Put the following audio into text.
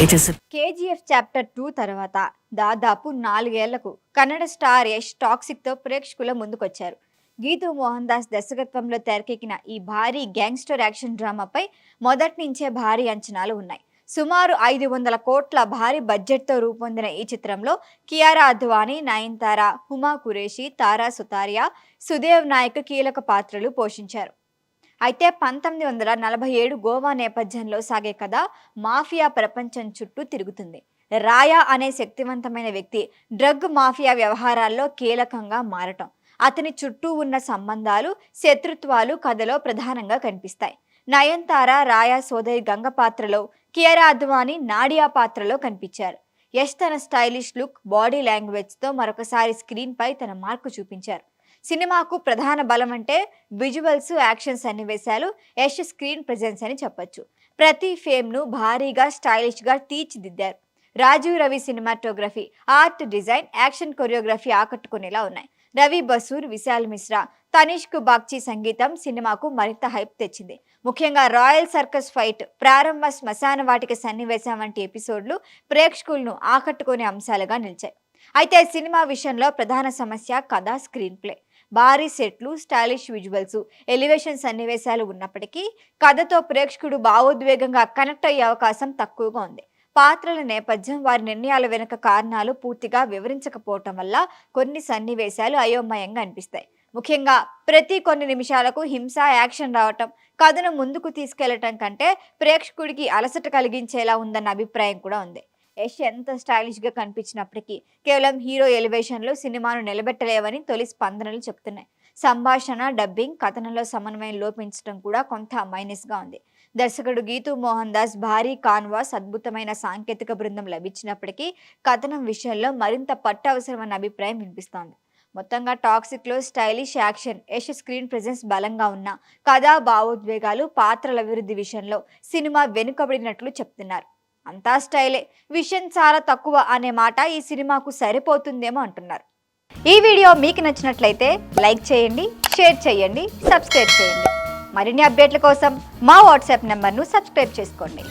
KGF chapter 2 తర్వాత దాదాపు 4 ఏళ్లకు కన్నడ స్టార్ యష్ టాక్సిక్ తో ప్రేక్షకుల ముందుకొచ్చారు. గీతూ మోహన్ దాస్ దర్శకత్వంలో తెరకెక్కిన ఈ భారీ గ్యాంగ్స్టర్ యాక్షన్ డ్రామాపై మొదటి నుంచే భారీ అంచనాలు ఉన్నాయి. సుమారు 500 కోట్ల భారీ బడ్జెట్తో రూపొందిన ఈ చిత్రంలో కియారా అద్వానీ, నయనతార, హుమా కురేషి, తారా సుతారియా, సుదేవ్ నాయక్ కీలక పాత్రలు పోషించారు. అయితే 1947 గోవా నేపథ్యంలో సాగే కథ మాఫియా ప్రపంచం చుట్టూ తిరుగుతుంది. రాయా అనే శక్తివంతమైన వ్యక్తి డ్రగ్ మాఫియా వ్యవహారాల్లో కీలకంగా మారటం, అతని చుట్టూ ఉన్న సంబంధాలు, శత్రుత్వాలు కథలో ప్రధానంగా కనిపిస్తాయి. నయనతార రాయా సోదరి గంగ పాత్రలో, కియారా అద్వానీ నాడియా పాత్రలో కనిపించారు. యష్ తన స్టైలిష్ లుక్, బాడీ లాంగ్వేజ్తో మరొకసారి స్క్రీన్ పై తన మార్కు చూపించారు. సినిమాకు ప్రధాన బలం అంటే విజువల్స్, యాక్షన్ సన్నివేశాలు, యష్ స్క్రీన్ ప్రెజెన్స్ అని చెప్పొచ్చు. ప్రతి ఫేమ్ను భారీగా, స్టైలిష్గా తీర్చిదిద్దారు. Rajeev Ravi cinematography, art design, action choreography ఆకట్టుకునేలా ఉన్నాయి. రవి బసూర్, విశాల్ మిశ్రా, తనిష్క్ బాగ్చి సంగీతం సినిమాకు మరింత హైప్ తెచ్చింది. ముఖ్యంగా రాయల్ సర్కస్ ఫైట్, ప్రారంభ శ్మశాన వాటిక సన్నివేశం వంటి ఎపిసోడ్లు ప్రేక్షకులను ఆకట్టుకునే అంశాలుగా నిలిచాయి. అయితే సినిమా విషయంలో ప్రధాన సమస్య కథ, స్క్రీన్ ప్లే. భారీ సెట్లు, స్టైలిష్ విజువల్స్, ఎలివేషన్ సన్నివేశాలు ఉన్నప్పటికీ కథతో ప్రేక్షకుడు భావోద్వేగంగా కనెక్ట్ అయ్యే అవకాశం తక్కువగా ఉంది. పాత్రల నేపథ్యం, వారి నిర్ణయాల వెనుక కారణాలు పూర్తిగా వివరించకపోవటం వల్ల కొన్ని సన్నివేశాలు అయోమయంగా అనిపిస్తాయి. ముఖ్యంగా ప్రతి కొన్ని నిమిషాలకు హింస, యాక్షన్ రావటం కథను ముందుకు తీసుకెళ్లటం కంటే ప్రేక్షకుడికి అలసట కలిగించేలా ఉందన్న అభిప్రాయం కూడా ఉంది. యష్ ఎంత స్టైలిష్గా కనిపించినప్పటికీ కేవలం హీరో ఎలివేషన్లు సినిమాను నిలబెట్టలేవని తొలి స్పందనలు చెప్తున్నాయి. సంభాషణ, డబ్బింగ్, కథనంలో సమన్వయం లోపించడం కూడా కొంత మైనస్గా ఉంది. దర్శకుడు గీతూ మోహన్ దాస్ భారీ కాన్వాస్, అద్భుతమైన సాంకేతిక బృందం లభించినప్పటికీ కథనం విషయంలో మరింత పట్టు అవసరమన్న అభిప్రాయం వినిపిస్తోంది. మొత్తంగా టాక్సిక్లో stylish action, Yash screen presence బలంగా ఉన్న కథా భావోద్వేగాలు, పాత్రల అభివృద్ధి విషయంలో సినిమా వెనుకబడినట్లు చెప్తున్నారు. అంతా స్టైలే, విషయం చాలా తక్కువ అనే మాట ఈ సినిమాకు సరిపోతుందేమో అంటున్నారు. ఈ వీడియో మీకు నచ్చినట్లయితే లైక్ చేయండి, షేర్ చేయండి, సబ్స్క్రైబ్ చేయండి. మరిన్ని అప్డేట్ల కోసం మా వాట్సాప్ నెంబర్ను సబ్స్క్రైబ్ చేసుకోండి.